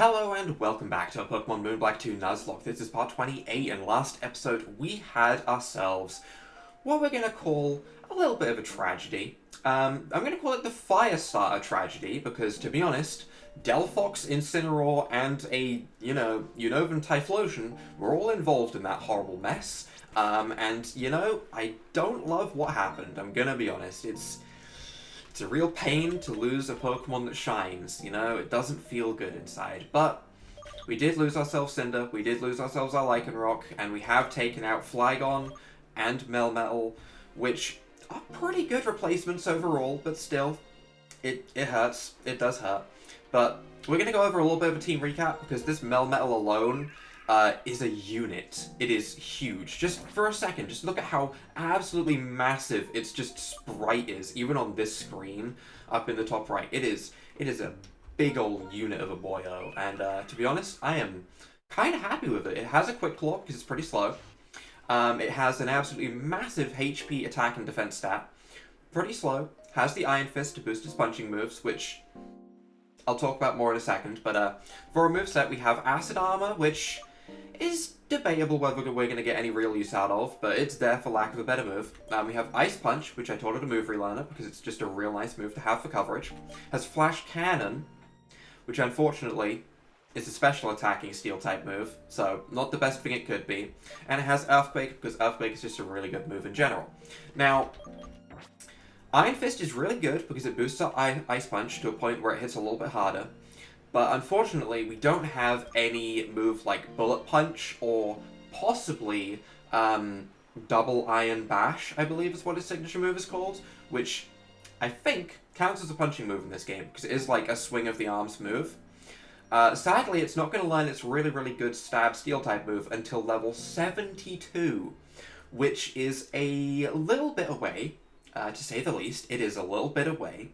Hello and welcome back to Pokemon Moon Black 2 Nuzlocke. This is part 28, and last episode we had ourselves what we're going to call a little bit of a tragedy. I'm going to call it the Firestarter tragedy because, to be honest, Delphox, Incineroar, and a, Unova Typhlosion were all involved in that horrible mess. I don't love what happened, I'm going to be honest. It's a real pain to lose a Pokemon that shines, it doesn't feel good inside. But we did lose ourselves Cinder, we did lose ourselves our Lycanroc, and we have taken out Flygon and Melmetal, which are pretty good replacements overall, but still, it hurts. It does hurt. But we're going to go over a little bit of a team recap, because this Melmetal alone is a unit. It is huge. Just for a second, just look at how absolutely massive its just sprite is, even on this screen up in the top right. It is a big old unit of a boyo, and to be honest, I am kind of happy with it. It has a Quick Claw because it's pretty slow. It has an absolutely massive HP attack and defense stat. Pretty slow. Has the Iron Fist to boost its punching moves, which I'll talk about more in a second. But for a moveset, we have Acid Armor, which is debatable whether we're going to get any real use out of, but it's there for lack of a better move. We have Ice Punch, which I told her to move relearner because it's just a real nice move to have for coverage. Has Flash Cannon, which unfortunately is a special attacking steel type move, so not the best thing it could be. And it has Earthquake because Earthquake is just a really good move in general. Now, Iron Fist is really good because it boosts our Ice Punch to a point where it hits a little bit harder. But unfortunately, we don't have any move like Bullet Punch or possibly Double Iron Bash, I believe is what his signature move is called, which I think counts as a punching move in this game because it is like a swing of the arms move. Sadly, it's not going to learn its really, really good Stab Steel type move until level 72, which is a little bit away, to say the least. It is a little bit away.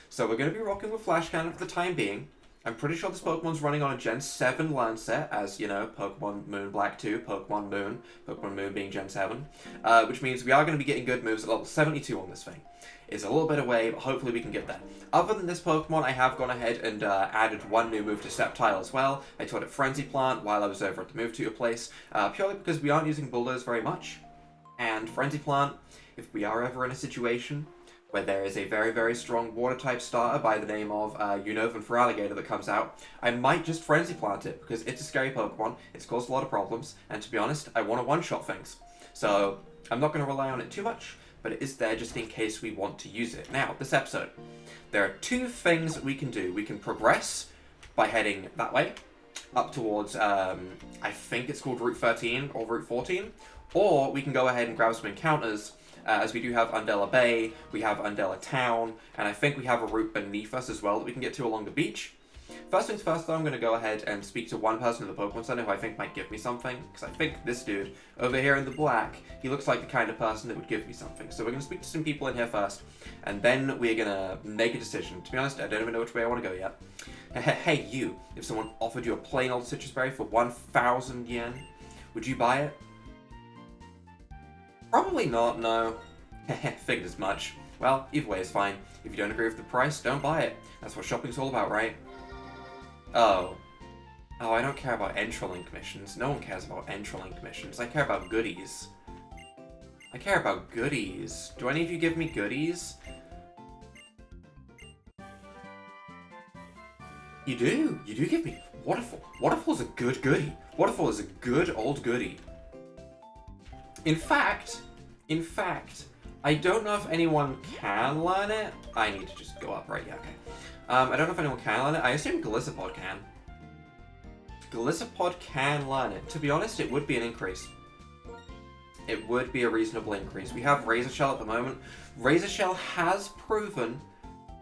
So we're going to be rocking with Flash Cannon for the time being. I'm pretty sure this Pokemon's running on a Gen 7 learn set, as, Pokemon Moon Black 2, Pokemon Moon being Gen 7, which means we are going to be getting good moves at level 72 on this thing. It's a little bit away, but hopefully we can get there. Other than this Pokemon, I have gone ahead and added one new move to Sceptile as well. I taught it Frenzy Plant while I was over at the Move Tutor place, purely because we aren't using Bulldoze very much. And Frenzy Plant, if we are ever in a situation where there is a very, very strong Water-type starter by the name of Unova Feraligatr that comes out, I might just Frenzy Plant it, because it's a scary Pokemon, it's caused a lot of problems, and to be honest, I want to one-shot things. So, I'm not going to rely on it too much, but it is there just in case we want to use it. Now, this episode, there are two things that we can do. We can progress by heading that way, up towards, I think it's called Route 13 or Route 14, or we can go ahead and grab some encounters, as we do have Undella Bay, we have Undella Town, and I think we have a route beneath us as well that we can get to along the beach. First things first, though, I'm going to go ahead and speak to one person in the Pokemon Center who I think might give me something, because I think this dude over here in the black, he looks like the kind of person that would give me something. So we're going to speak to some people in here first, and then we're going to make a decision. To be honest, I don't even know which way I want to go yet. Hey, you, if someone offered you a plain old citrus berry for 1,000 yen, would you buy it? Probably not, no. Figured as much. Well, either way is fine. If you don't agree with the price, don't buy it. That's what shopping's all about, right? Oh, I don't care about Entralink missions. No one cares about Entralink missions. I care about goodies. I care about goodies. Do any of you give me goodies? You do. You do give me Waterfall. Waterfall's a good goodie. Waterfall is a good old goodie. In fact, I don't know if anyone can learn it. I need to just go up, right? Yeah, okay. I don't know if anyone can learn it. I assume Galissapod can. Galissapod can learn it. To be honest, it would be an increase. It would be a reasonable increase. We have Razor Shell at the moment. Razor Shell has proven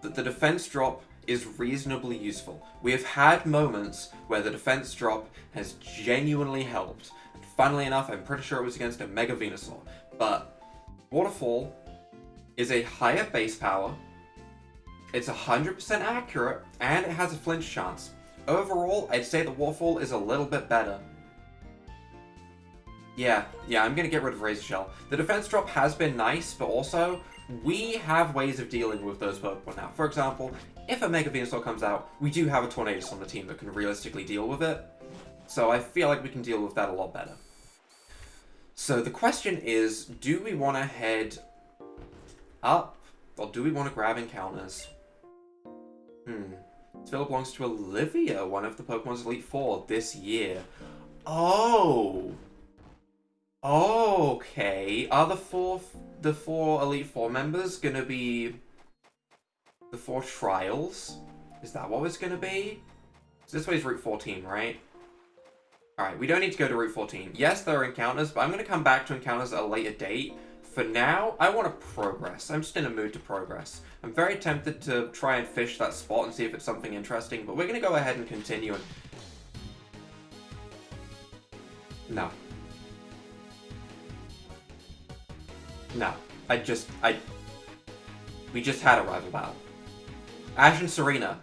that the defense drop is reasonably useful. We have had moments where the defense drop has genuinely helped. Funnily enough, I'm pretty sure it was against a Mega Venusaur. But Waterfall is a higher base power, it's 100% accurate, and it has a flinch chance. Overall, I'd say the Waterfall is a little bit better. Yeah, I'm gonna get rid of Razor Shell. The defense drop has been nice, but also, we have ways of dealing with those Pokemon now. For example, if a Mega Venusaur comes out, we do have a Tornadus on the team that can realistically deal with it. So I feel like we can deal with that a lot better. So the question is, do we want to head up, or do we want to grab encounters? This villa belongs to Olivia, one of the Pokemon's Elite Four this year. Oh! Okay. Are the four Elite Four members gonna be the 4 trials? Is that what it's gonna be? So this way's Route 14, right? Alright, we don't need to go to Route 14. Yes, there are encounters, but I'm gonna come back to encounters at a later date. For now, I want to progress. I'm just in a mood to progress. I'm very tempted to try and fish that spot and see if it's something interesting, but we're gonna go ahead and continue and... No. No. We just had a rival battle. Ash and Serena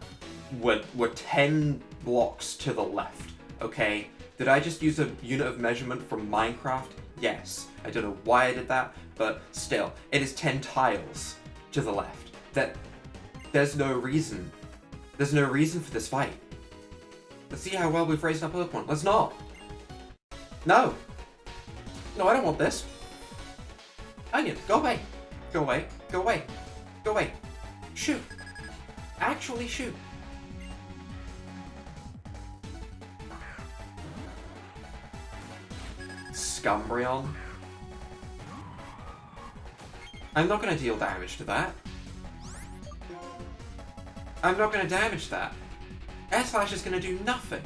were 10 blocks to the left, okay? Did I just use a unit of measurement from Minecraft? Yes. I don't know why I did that, but still, it is 10 tiles to the left. There's no reason. There's no reason for this fight. Let's see how well we've raised our Pokemon. Let's not. No. No, I don't want this. Onion, go away. Go away. Go away. Go away. Shoot. Actually shoot. Scumbrion. I'm not going to deal damage to that. I'm not going to damage that. Sandslash is going to do nothing.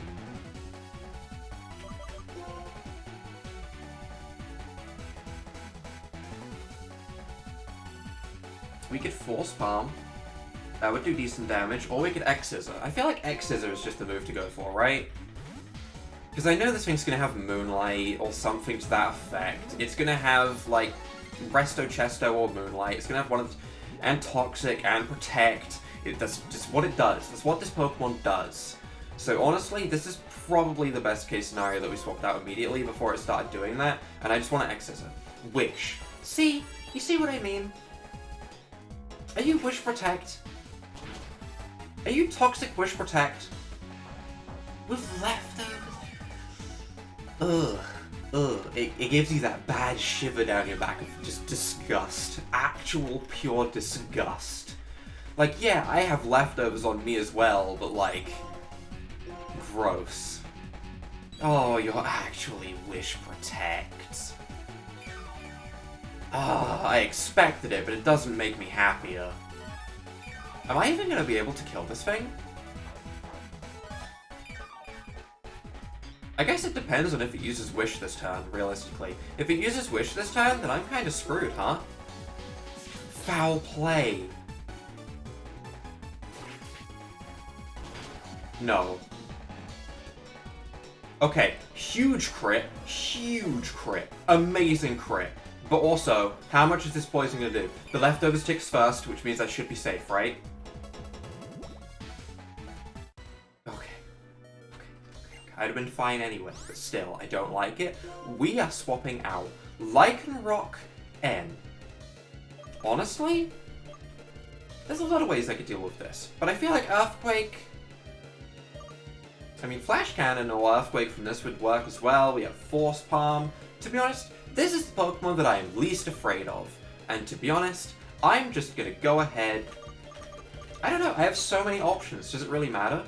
We could Force Palm. That would do decent damage. Or we could X-Scissor. I feel like X-Scissor is just the move to go for, right? Because I know this thing's going to have Moonlight or something to that effect. It's going to have, like, Resto Chesto or Moonlight. It's going to have one of... And Toxic and Protect. That's just what it does. That's what this Pokemon does. So honestly, this is probably the best case scenario that we swapped out immediately before it started doing that. And I just want to X-Scissor. Wish. See? You see what I mean? Are you Wish Protect? Are you Toxic Wish Protect? With leftovers? Ugh. Ugh. It gives you that bad shiver down your back of just disgust. Actual pure disgust. Like, yeah, I have leftovers on me as well, but like... gross. Oh, you're actually Wish Protect. Ah, I expected it, but it doesn't make me happier. Am I even gonna be able to kill this thing? I guess it depends on if it uses Wish this turn, realistically. If it uses Wish this turn, then I'm kinda screwed, huh? Foul play. No. Okay, huge crit, amazing crit. But also, how much is this poison gonna do? The leftovers ticks first, which means I should be safe, right? Okay. I'd have been fine anyway, but still, I don't like it. We are swapping out Lycanroc N. Honestly, there's a lot of ways I could deal with this, but I feel like Earthquake... I mean, Flash Cannon or Earthquake from this would work as well. We have Force Palm. To be honest, this is the Pokemon that I am least afraid of. And to be honest, I'm just gonna go ahead... I don't know, I have so many options. Does it really matter?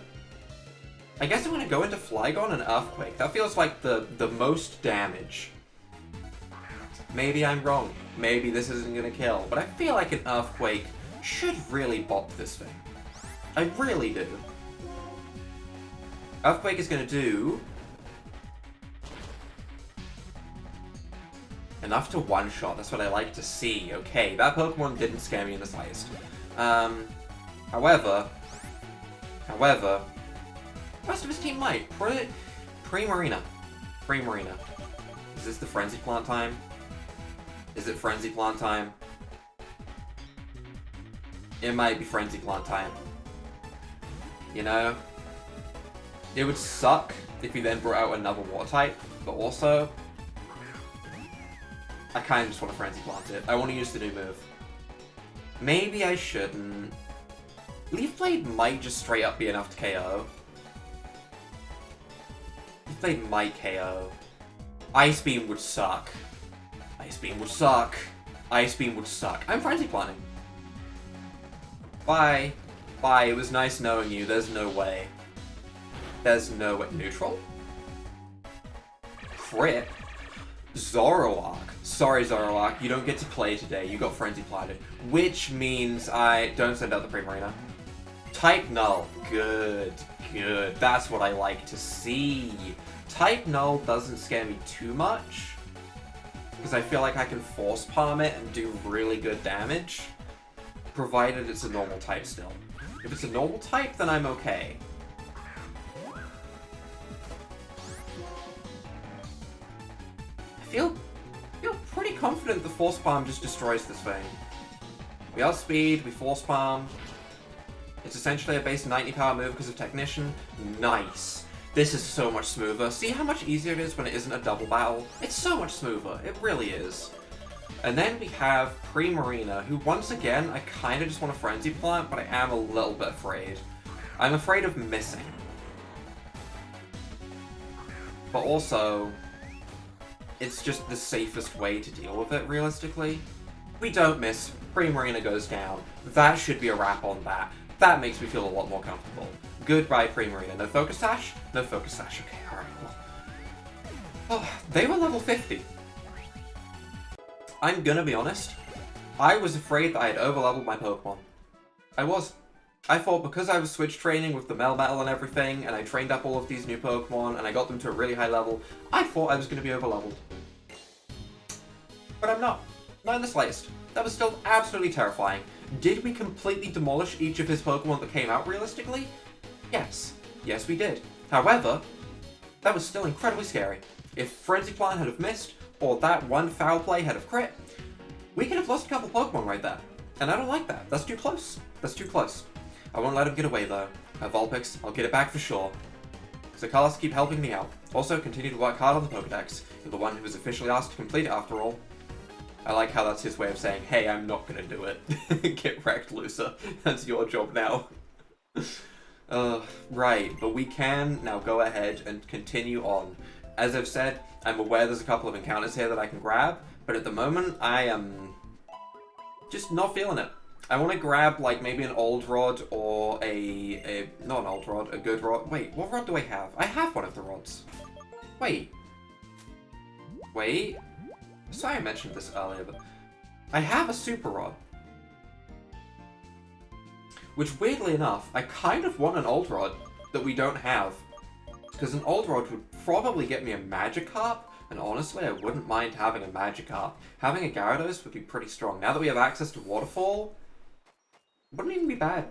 I guess I'm gonna go into Flygon and Earthquake. That feels like the most damage. Maybe I'm wrong. Maybe this isn't gonna kill. But I feel like an Earthquake should really bop this thing. I really do. Earthquake is going to do enough to one-shot. That's what I like to see. Okay, that Pokemon didn't scare me in the slightest. However, most of his team might. Pre-Marina. Is this the Frenzy Plant time? Is it Frenzy Plant time? It might be Frenzy Plant time. You know? It would suck if we then brought out another water type, but also, I kind of just want to Frenzy Plant it. I want to use the new move. Maybe I shouldn't. Leaf Blade might just straight up be enough to KO. Leaf Blade might KO. Ice Beam would suck. Ice Beam would suck. Ice Beam would suck. I'm Frenzy Planning. Bye. Bye, it was nice knowing you. There's no way. There's no way. Neutral? Crit? Zoroark. Sorry, Zoroark, you don't get to play today. You got Frenzy Planted. Which means I don't send out the Primarina. Type Null. Good. Good. That's what I like to see. Type Null doesn't scare me too much, because I feel like I can Force Palm it and do really good damage, provided it's a normal type still. If it's a normal type, then I'm okay. I feel pretty confident the Force Palm just destroys this thing. We outspeed, we Force Palm. It's essentially a base 90 power move because of Technician. Nice. This is so much smoother. See how much easier it is when it isn't a double battle? It's so much smoother. It really is. And then we have Primarina, who once again, I kind of just want to Frenzy Plant, but I am a little bit afraid. I'm afraid of missing. But also, it's just the safest way to deal with it, realistically. We don't miss. Primarina goes down. That should be a wrap on that. That makes me feel a lot more comfortable. Goodbye, Primarina. No Focus Sash? No Focus Sash. Okay, alright, well. Oh, they were level 50. I'm gonna be honest. I was afraid that I had overleveled my Pokemon. I was. I thought because I was switch training with the Melmetal and everything, and I trained up all of these new Pokemon, and I got them to a really high level, I thought I was gonna be overleveled. But I'm not. Not in the slightest. That was still absolutely terrifying. Did we completely demolish each of his Pokemon that came out realistically? Yes. Yes, we did. However, that was still incredibly scary. If Frenzy Plant had have missed, or that one foul play had have crit, we could have lost a couple Pokemon right there. And I don't like that. That's too close. That's too close. I won't let him get away though. Vulpix, I'll get it back for sure. So Carlos, keep helping me out. Also, continue to work hard on the Pokedex. You're the one who was officially asked to complete it after all. I like how that's his way of saying, hey, I'm not gonna do it. Get wrecked, loser. That's your job now. Right, but we can now go ahead and continue on. As I've said, I'm aware there's a couple of encounters here that I can grab, but at the moment, I am just not feeling it. I want to grab, like, maybe an old rod or not an old rod, a good rod. Wait, what rod do I have? I have one of the rods. Wait. Sorry I mentioned this earlier, but I have a super rod. Which, weirdly enough, I kind of want an old rod that we don't have. Because an old rod would probably get me a Magikarp, and honestly, I wouldn't mind having a Magikarp. Having a Gyarados would be pretty strong. Now that we have access to Waterfall, wouldn't even be bad.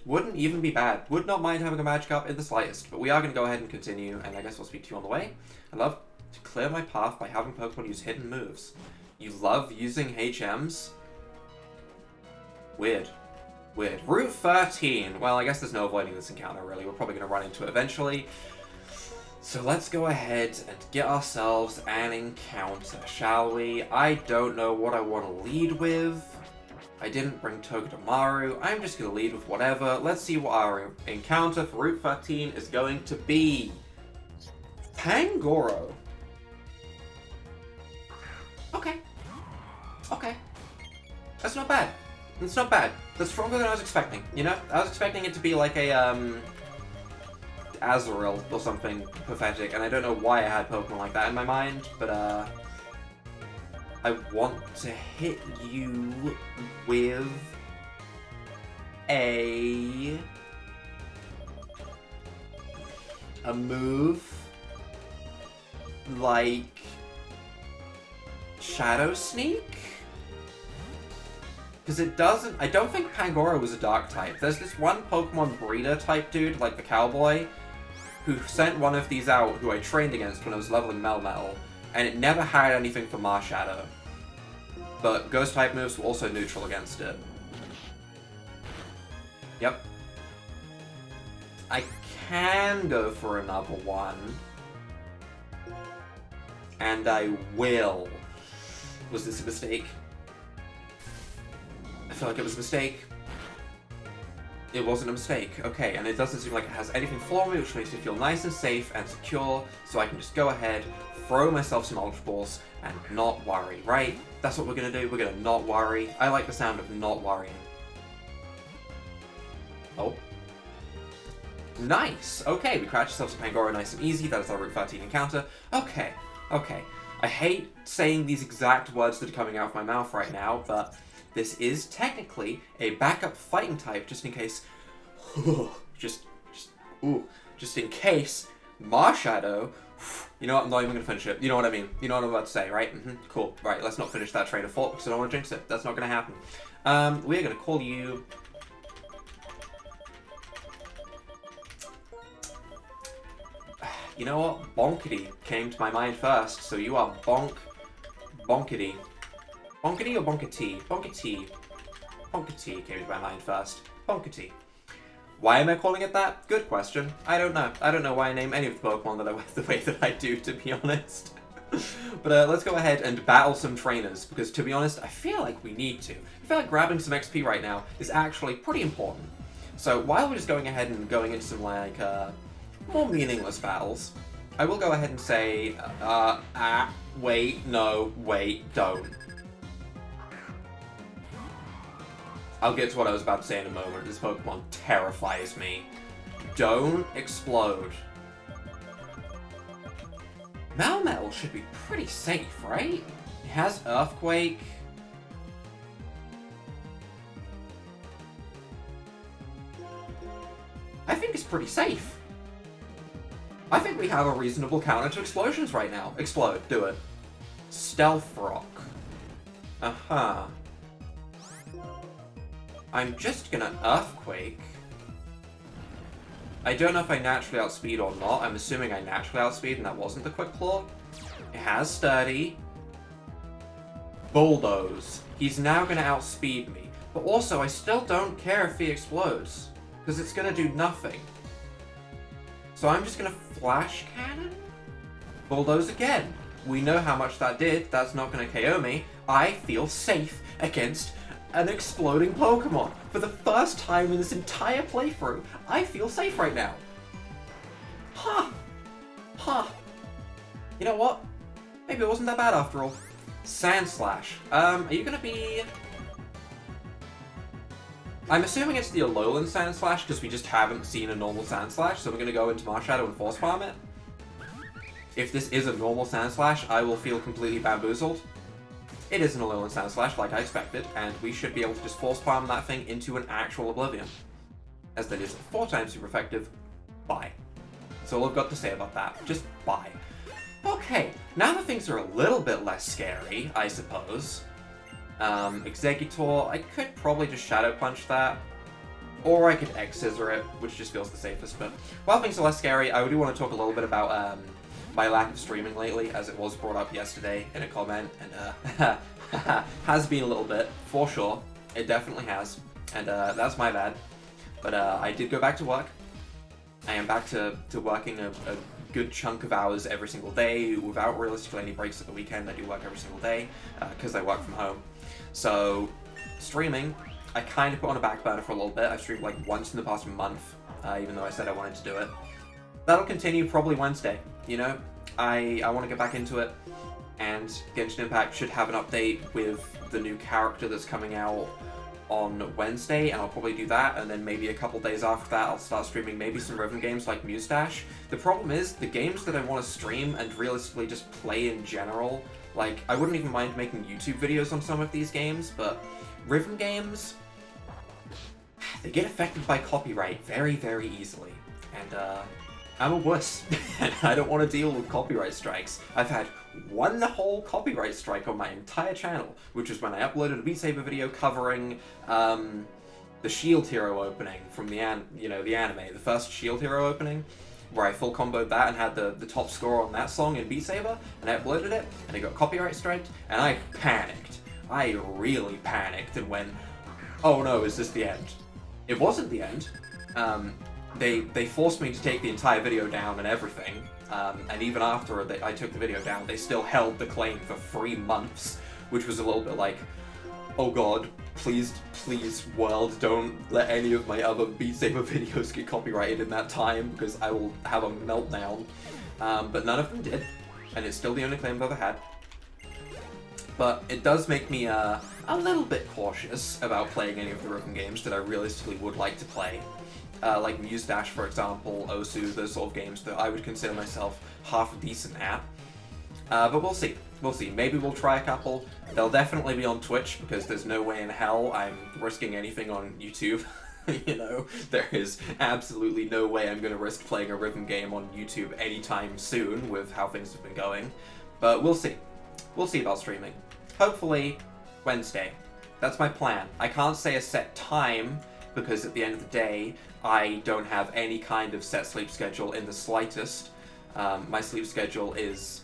Wouldn't even be bad. Would not mind having a Magikarp in the slightest. But we are going to go ahead and continue, and I guess I'll speak to you on the way. I love to clear my path by having Pokemon use hidden moves. You love using HMs? Weird. Weird. Route 13. Well, I guess there's no avoiding this encounter, really. We're probably going to run into it eventually. So let's go ahead and get ourselves an encounter, shall we? I don't know what I want to lead with. I didn't bring Togedemaru. I'm just going to lead with whatever. Let's see what our encounter for Route 13 is going to be. Pangoro. Okay. Okay. That's not bad. That's not bad. That's stronger than I was expecting, you know? I was expecting it to be like a, Azurill or something pathetic, and I don't know why I had Pokemon like that in my mind, but, I want to hit you with a move like Shadow Sneak? Because it doesn't... I don't think Pangoro was a Dark type. There's this one Pokemon breeder type dude, like the Cowboy, who sent one of these out, who I trained against when I was leveling Melmetal, and it never had anything for Marshadow. But Ghost type moves were also neutral against it. Yep. I can go for another one. And I will. Was this a mistake? I feel like it was a mistake. It wasn't a mistake. Okay, and it doesn't seem like it has anything for me, which makes me feel nice and safe and secure, so I can just go ahead, throw myself some Ultra Balls, and not worry, right? That's what we're gonna do. We're gonna not worry. I like the sound of not worrying. Oh. Nice! Okay, we crouch ourselves to Pangoro nice and easy. That is our Route 13 encounter. Okay, okay. I hate saying these exact words that are coming out of my mouth right now, but this is technically a backup fighting type, just in case... just in case Marshadow... You know what, I'm not even going to finish it. You know what I mean. You know what I'm about to say, right? Cool. Right, let's not finish that train of thought, because I don't want to jinx it. That's not going to happen. We're going to call you... You know what? Bonkity came to my mind first, so you are Bonkity. Bonkity or Bonkity? Bonkity. Bonkity came to my mind first. Bonkity. Why am I calling it that? Good question. I don't know. I don't know why I name any of the Pokemon that I the way that I do, to be honest. But let's go ahead and battle some trainers, because to be honest, I feel like we need to. I feel like grabbing some XP right now is actually pretty important. So while we're just going ahead and going into some, like, more meaningless battles, I will go ahead and say, wait, no, wait, don't. I'll get to what I was about to say in a moment. This Pokemon terrifies me. Don't explode. Melmetal should be pretty safe, right? It has Earthquake. I think it's pretty safe. I think we have a reasonable counter to explosions right now. Explode, do it. Stealth Rock. Uh-huh. I'm just gonna Earthquake. I don't know if I naturally outspeed or not. I'm assuming I naturally outspeed and that wasn't the Quick Claw. It has Sturdy. Bulldoze. He's now gonna outspeed me. But also, I still don't care if he explodes, because it's gonna do nothing. So I'm just gonna Flash Cannon? Bulldoze again. We know how much that did. That's not gonna KO me. I feel safe against an exploding Pokemon. For the first time in this entire playthrough, I feel safe right now. Huh. Huh. You know what? Maybe it wasn't that bad after all. Sandslash. Are you gonna be... I'm assuming it's the Alolan Sandslash, because we just haven't seen a normal Sandslash, so we're going to go into Marshadow and Force Palm it. If this is a normal Sandslash, I will feel completely bamboozled. It is an Alolan Sandslash, like I expected, and we should be able to just Force Palm that thing into an actual Oblivion. As that is 4 times super effective. Bye. That's all I've got to say about that. Just bye. Okay, now that things are a little bit less scary, I suppose. Exeggutor, I could probably just Shadow Punch that, or I could X-Scissor it, which just feels the safest, but while things are less scary, I do want to talk a little bit about my lack of streaming lately, as it was brought up yesterday in a comment, and has been a little bit, for sure. It definitely has, and that's my bad. But I did go back to work. I am back to working a good chunk of hours every single day, without realistically any breaks at the weekend. I do work every single day, because I work from home. So, streaming, I kind of put on a back burner for a little bit. I've streamed like once in the past month, even though I said I wanted to do it. That'll continue probably Wednesday, you know? I want to get back into it, and Genshin Impact should have an update with the new character that's coming out on Wednesday, and I'll probably do that, and then maybe a couple days after that I'll start streaming maybe some rhythm games like Mustache. The problem is, the games that I want to stream and realistically just play in general, like, I wouldn't even mind making YouTube videos on some of these games, but rhythm games, they get affected by copyright very, very easily, and I'm a wuss, and I don't want to deal with copyright strikes. I've had one whole copyright strike on my entire channel, which was when I uploaded a Beat Saber video covering the Shield Hero opening from the anime, the first Shield Hero opening, where I full comboed that and had the top score on that song in Beat Saber, and I uploaded it, and it got copyright striked, and I panicked. I really panicked and went, oh no, is this the end? It wasn't the end. They forced me to take the entire video down and everything, and even after I took the video down, they still held the claim for 3 months, which was a little bit like, oh god, Please, please, world, don't let any of my other Beat Saber videos get copyrighted in that time, because I will have a meltdown. But none of them did, and it's still the only claim I've ever had. But it does make me a little bit cautious about playing any of the rhythm games that I realistically would like to play. Like Muse Dash, for example, Osu, those sort of games that I would consider myself half decent at. But we'll see. We'll see. Maybe we'll try a couple. They'll definitely be on Twitch, because there's no way in hell I'm risking anything on YouTube. You know, there is absolutely no way I'm going to risk playing a rhythm game on YouTube anytime soon with how things have been going. But we'll see. We'll see about streaming. Hopefully, Wednesday. That's my plan. I can't say a set time, because at the end of the day, I don't have any kind of set sleep schedule in the slightest. My sleep schedule is,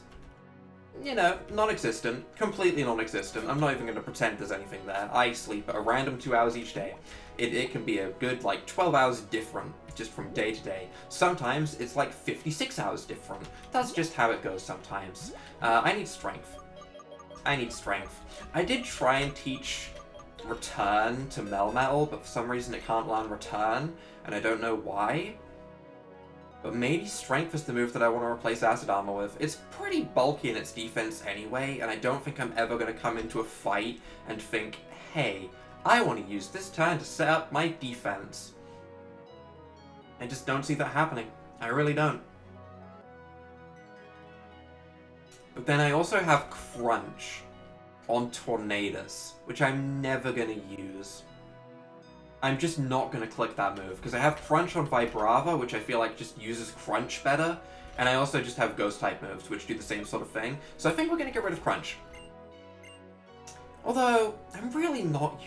you know, non-existent. Completely non-existent. I'm not even going to pretend there's anything there. I sleep at a random 2 hours each day. It can be a good, like, 12 hours different, just from day to day. Sometimes it's like 56 hours different. That's just how it goes sometimes. I need strength. I need strength. I did try and teach Return to Melmetal, but for some reason it can't land Return, and I don't know why. But maybe Strength is the move that I want to replace Acid Armor with. It's pretty bulky in its defense anyway, and I don't think I'm ever going to come into a fight and think, hey, I want to use this turn to set up my defense. I just don't see that happening. I really don't. But then I also have Crunch on Tornadus, which I'm never going to use. I'm just not going to click that move, because I have Crunch on Vibrava, which I feel like just uses Crunch better, and I also just have Ghost-type moves, which do the same sort of thing, so I think we're going to get rid of Crunch. Although, I'm really not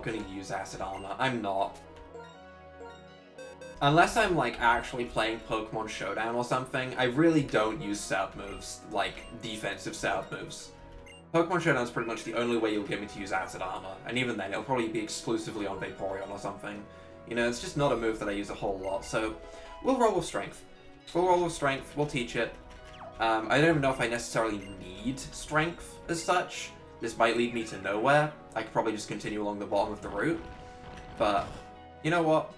going to use Acid Armor. I'm not. Unless I'm, like, actually playing Pokemon Showdown or something, I really don't use setup moves, like, defensive setup moves. Pokemon Showdown is pretty much the only way you'll get me to use Acid Armor, and even then, it'll probably be exclusively on Vaporeon or something. You know, it's just not a move that I use a whole lot, so we'll roll with Strength. We'll roll with Strength, we'll teach it. I don't even know if I necessarily need Strength as such. This might lead me to nowhere. I could probably just continue along the bottom of the route. But, you know what?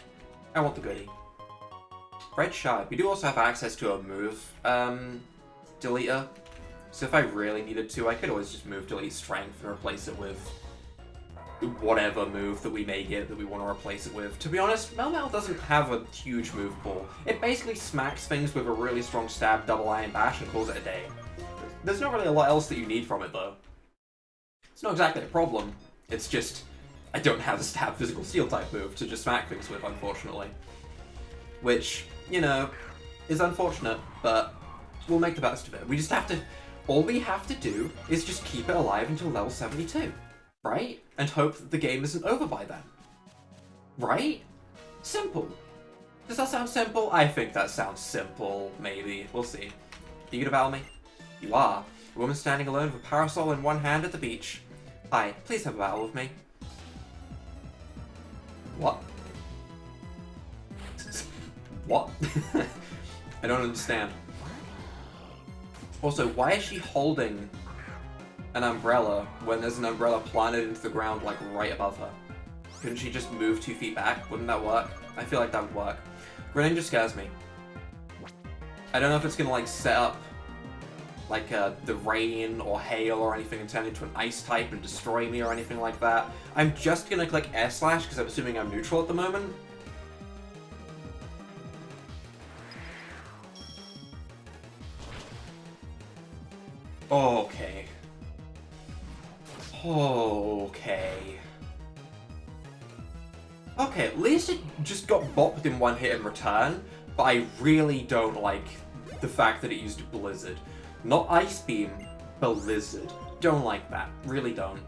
I want the goodie. Red Shard. We do also have access to a move deleter. So if I really needed to, I could always just move delete Strength and replace it with whatever move that we may get that we want to replace it with. To be honest, Melmetal doesn't have a huge move pool. It basically smacks things with a really strong stab, double iron bash, and calls it a day. There's not really a lot else that you need from it, though. It's not exactly a problem. It's just, I don't have a stab physical steel type move to just smack things with, unfortunately. Which, you know, is unfortunate, but we'll make the best of it. We just have to, all we have to do is just keep it alive until level 72, right? And hope that the game isn't over by then. Right? Simple. Does that sound simple? I think that sounds simple, maybe. We'll see. Are you gonna battle me? You are. A woman standing alone with a parasol in one hand at the beach. Hi, please have a battle with me. What? What? I don't understand. Also, why is she holding an umbrella when there's an umbrella planted into the ground, like, right above her? Couldn't she just move 2 feet back? Wouldn't that work? I feel like that would work. Greninja scares me. I don't know if it's gonna, like, set up, like, the rain or hail or anything and turn into an ice type and destroy me or anything like that. I'm just gonna click Air Slash because I'm assuming I'm neutral at the moment. Okay. Okay. Okay, at least it just got bopped in one hit in return, but I really don't like the fact that it used Blizzard. Not Ice Beam, Blizzard. Don't like that. Really don't.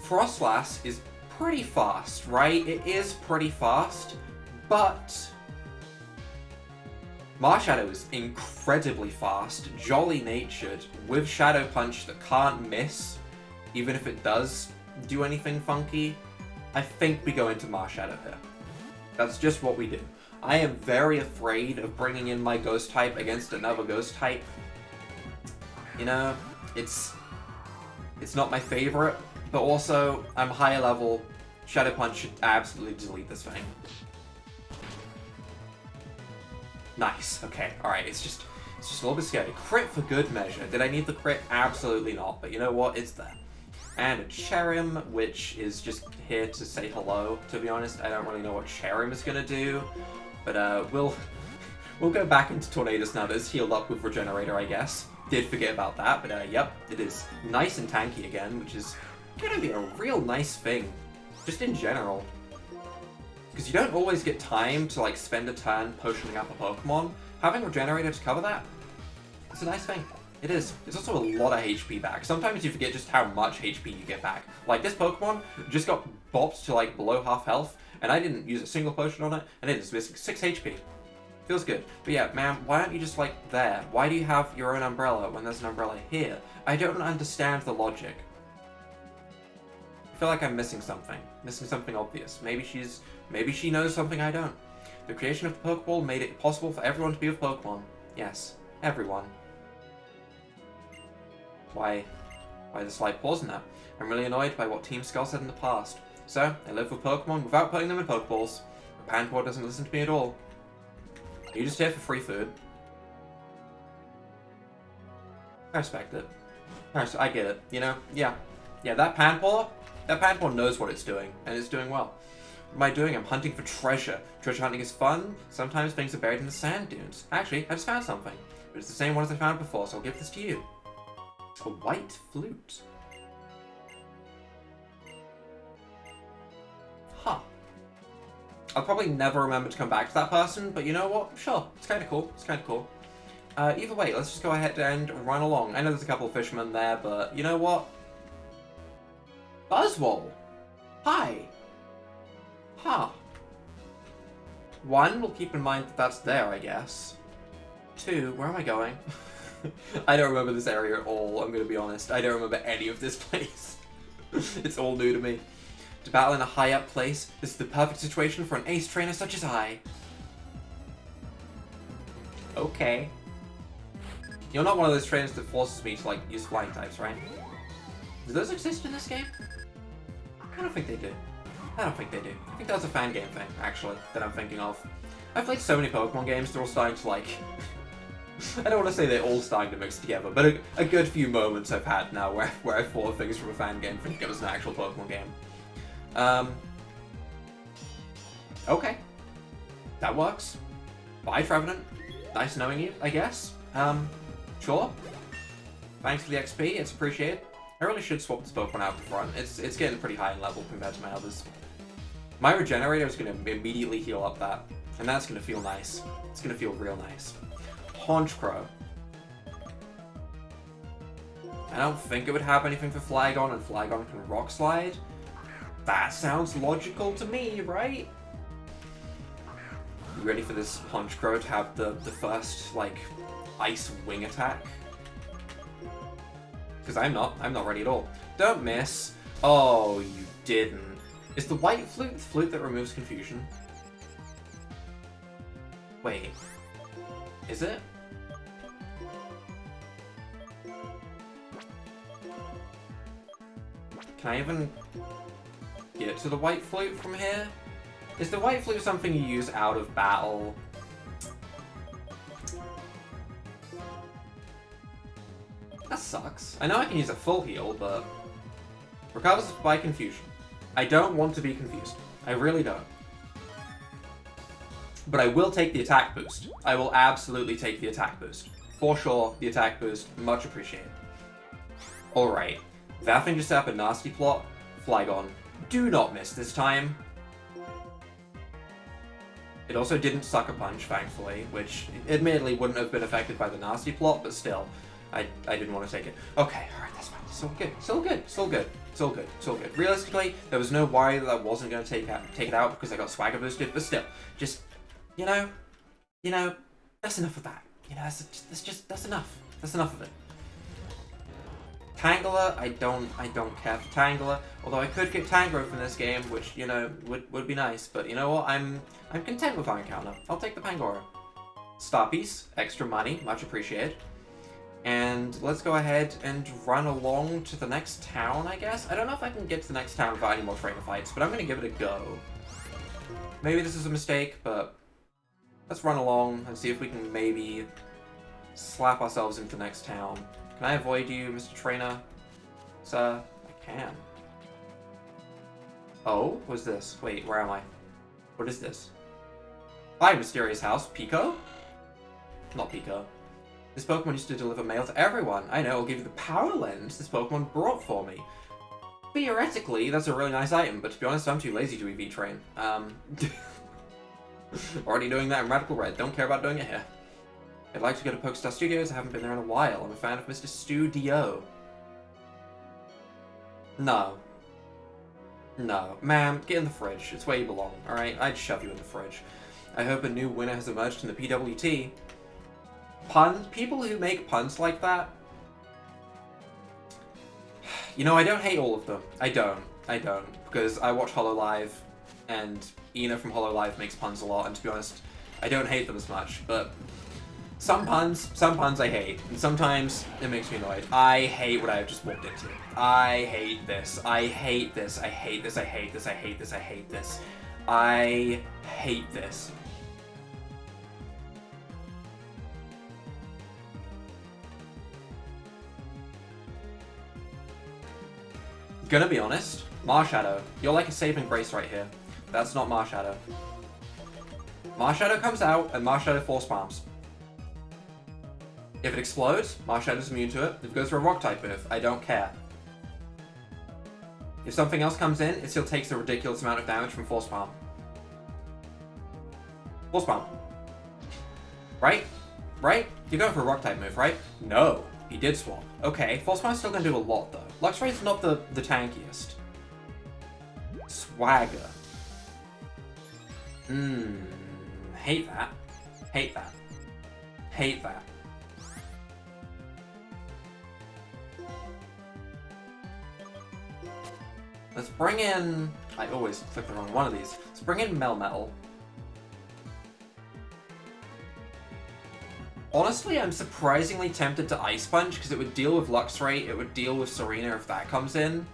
Frostlass is pretty fast, right? It is pretty fast, but Marshadow is incredibly fast, jolly-natured, with Shadow Punch that can't miss, even if it does do anything funky. I think we go into Marshadow here. That's just what we do. I am very afraid of bringing in my Ghost type against another Ghost type. You know, It's not my favorite, but also I'm higher level. Shadow Punch should absolutely delete this thing. Nice. Okay. All right. It's just a little bit scary. Crit for good measure. Did I need the crit? Absolutely not. But you know what? It's there. And a Cherim, which is just here to say hello. To be honest, I don't really know what Cherim is gonna do, but we'll go back into Tornadus now that it's healed up with Regenerator, I guess. Did forget about that, but yep, it is nice and tanky again, which is gonna be a real nice thing, just in general. Because you don't always get time to like spend a turn potioning up a Pokemon. Having Regenerator to cover that, it's a nice thing. It is. It's also a lot of HP back. Sometimes you forget just how much HP you get back. Like this Pokemon just got bopped to like below half health, and I didn't use a single potion on it, and it is missing 6 HP. Feels good. But yeah, man, why aren't you just like there? Why do you have your own umbrella when there's an umbrella here? I don't understand the logic. I feel like I'm missing something. Missing something obvious. Maybe she knows something I don't. The creation of the Pokeball made it possible for everyone to be with Pokemon. Yes, everyone. Why the slight pause in that? I'm really annoyed by what Team Skull said in the past. So, I live with Pokemon without putting them in Pokeballs. But Panpour doesn't listen to me at all. Are you just here for free food? I respect it. I get it, you know? Yeah, that Panpour knows what it's doing, and it's doing well. What am I doing? I'm hunting for treasure. Treasure hunting is fun. Sometimes things are buried in the sand dunes. Actually, I just found something. But it's the same one as I found before, so I'll give this to you. A white flute. Huh. I'll probably never remember to come back to that person, but you know what? Sure, it's kind of cool. It's kind of cool. Either way, let's just go ahead and run along. I know there's a couple of fishermen there, but you know what? Buzzwole! Hi! Huh. 1, we'll keep in mind that that's there, I guess. 2, where am I going? I don't remember this area at all, I'm gonna be honest. I don't remember any of this place. It's all new to me. To battle in a high-up place, this is the perfect situation for an ace trainer such as I. Okay. You're not one of those trainers that forces me to, like, use flying types, right? Do those exist in this game? I don't think they do. I don't think they do. I think that's a fan game thing, actually, that I'm thinking of. I've played so many Pokemon games, they're all starting to, like... I don't want to say they're all starting to mix together, but a good few moments I've had now where I thought of things from a fan game thinking it was an actual Pokemon game. Okay. That works. Bye, Trevenant. Nice knowing you, I guess. Sure. Thanks for the XP, it's appreciated. I really should swap this Pokemon out in front. It's getting pretty high in level compared to my others. My Regenerator is going to immediately heal up that, and that's going to feel nice. It's going to feel real nice. Honchkrow. I don't think it would have anything for Flygon, and Flygon can Rock Slide. That sounds logical to me, right? You ready for this Honchkrow to have the first, like, Ice Wing attack? Because I'm not ready at all. Don't miss. Oh, you didn't. Is the white flute the flute that removes confusion? Wait. Is it? Can I even get to the white flute from here? Is the white flute something you use out of battle? That sucks. I know I can use a full heal, but... Recovers by confusion. I don't want to be confused. I really don't. But I will take the attack boost. I will absolutely take the attack boost. For sure, the attack boost. Much appreciated. Alright. That thing just set up a nasty plot. Flygon. Do not miss this time. It also didn't Sucker Punch, thankfully, which admittedly wouldn't have been affected by the nasty plot, but still. I didn't want to take it. Okay, alright, that's fine. It's all good. It's all good. It's all good. It's all good. It's all good. Realistically, there was no worry that I wasn't going to take it out because I got Swagger boosted, but still, just, you know, that's enough of that. You know, that's enough. That's enough of it. Tangela, I don't care for Tangela, although I could get Tangrowth in this game, which, you know, would be nice, but you know what, I'm content with our encounter. I'll take the Pangoro. Star Piece, extra money, much appreciated. And let's go ahead and run along to the next town, I guess? I don't know if I can get to the next town without any more trainer fights, but I'm gonna give it a go. Maybe this is a mistake, but let's run along and see if we can maybe slap ourselves into the next town. Can I avoid you, Mr. Trainer? Sir? I can. Oh, what's this? Wait, where am I? What is this? Hi, mysterious house. Pico? Not Pico. This Pokemon used to deliver mail to everyone. I know, I'll give you the power lens this Pokemon brought for me. Theoretically, that's a really nice item, but to be honest, I'm too lazy to EV train. Already doing that in Radical Red. Don't care about doing it here. I'd like to go to Pokestar Studios. I haven't been there in a while. I'm a fan of Mr. Studio. No. No. Ma'am, get in the fridge. It's where you belong, alright? I'd shove you in the fridge. I hope a new winner has emerged in the PWT. Puns? People who make puns like that? You know, I don't hate all of them. I don't. Because I watch HoloLive, and Ina from HoloLive makes puns a lot, and to be honest, I don't hate them as much, but some puns I hate, and sometimes it makes me annoyed. I hate what I've just walked into. I hate this. I hate this. I hate this. I hate this. I hate this. I hate this. I hate this. Gonna be honest, Marshadow, you're like a saving grace right here. That's not Marshadow. Marshadow comes out, and Marshadow force palms. If it explodes, Marshadow's immune to it. If it goes for a rock type move, I don't care. If something else comes in, it still takes a ridiculous amount of damage from force palm. Force palm. Right? Right? You're going for a rock type move, right? No. He did swap. Okay, Force Palm's still gonna do a lot, though. Luxray's not the tankiest. Swagger. Hate that. Hate that. Hate that. Let's bring in... I always click the wrong one of these. Let's bring in Melmetal. Honestly, I'm surprisingly tempted to Ice Punch, because it would deal with Luxray, it would deal with Serena if that comes in.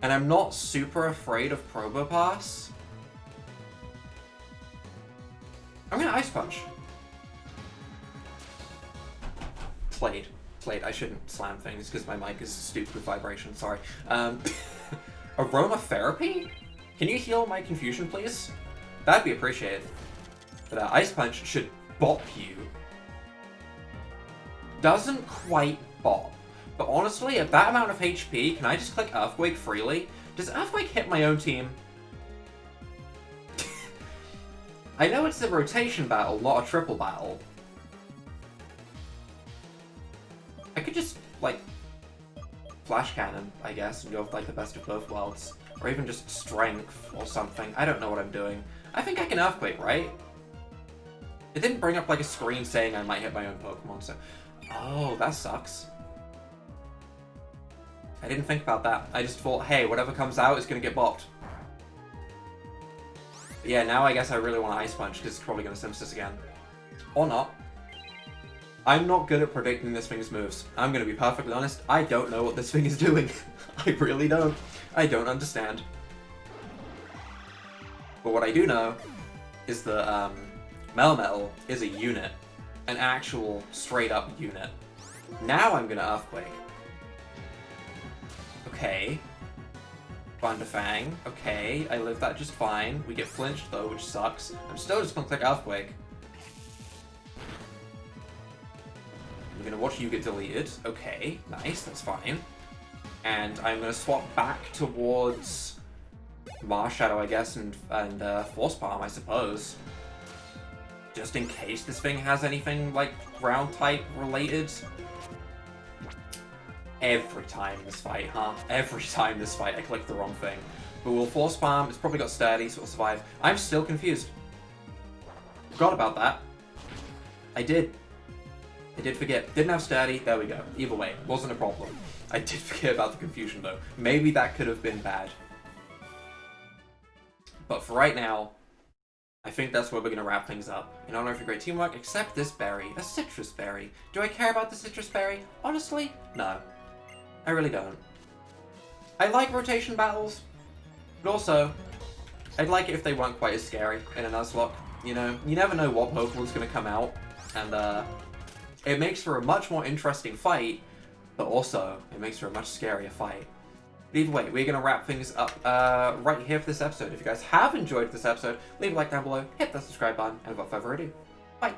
And I'm not super afraid of Probopass. I'm gonna Ice Punch. Played. I shouldn't slam things, because my mic is stupid with vibration, sorry. Aromatherapy? Can you heal my confusion, please? That'd be appreciated. But Ice Punch should bop you. Doesn't quite bop. But honestly, at that amount of HP, can I just click Earthquake freely? Does Earthquake hit my own team? I know it's a rotation battle, not a triple battle. I could just, like, Flash Cannon, I guess, and go with, like, the best of both worlds. Or even just Strength or something. I don't know what I'm doing. I think I can Earthquake, right? It didn't bring up, like, a screen saying I might hit my own Pokemon, so... Oh, that sucks. I didn't think about that. I just thought, hey, whatever comes out is gonna get bopped. But yeah, now I guess I really want to Ice Punch, because it's probably gonna Simsys again. Or not. I'm not good at predicting this thing's moves. I'm gonna be perfectly honest, I don't know what this thing is doing. I really don't. I don't understand. But what I do know is that, Melmetal is a unit. An actual, straight-up unit. Now I'm gonna Earthquake. Okay. Thunderfang. Okay, I lived that just fine. We get flinched, though, which sucks. I'm still just gonna click Earthquake. I'm gonna watch you get deleted. Okay, nice, that's fine. And I'm gonna swap back towards Marshadow, I guess, and Force Palm, I suppose. Just in case this thing has anything, like, ground-type related. Every time this fight, huh? Every time this fight, I click the wrong thing. But we'll Force Palm, it's probably got Sturdy, so it'll survive. I'm still confused. Forgot about that. I did forget. Didn't have Sturdy, there we go. Either way, wasn't a problem. I did forget about the confusion, though. Maybe that could have been bad. But for right now, I think that's where we're going to wrap things up. In honor of your great teamwork, accept this berry, a citrus berry. Do I care about the citrus berry? Honestly, no. I really don't. I like rotation battles, but also, I'd like it if they weren't quite as scary in a Nuzlocke. You know, you never know what Pokemon's going to come out, and it makes for a much more interesting fight, but also, it makes for a much scarier fight. But either way, we're going to wrap things up right here for this episode. If you guys have enjoyed this episode, leave a like down below, hit that subscribe button, and without further ado, bye!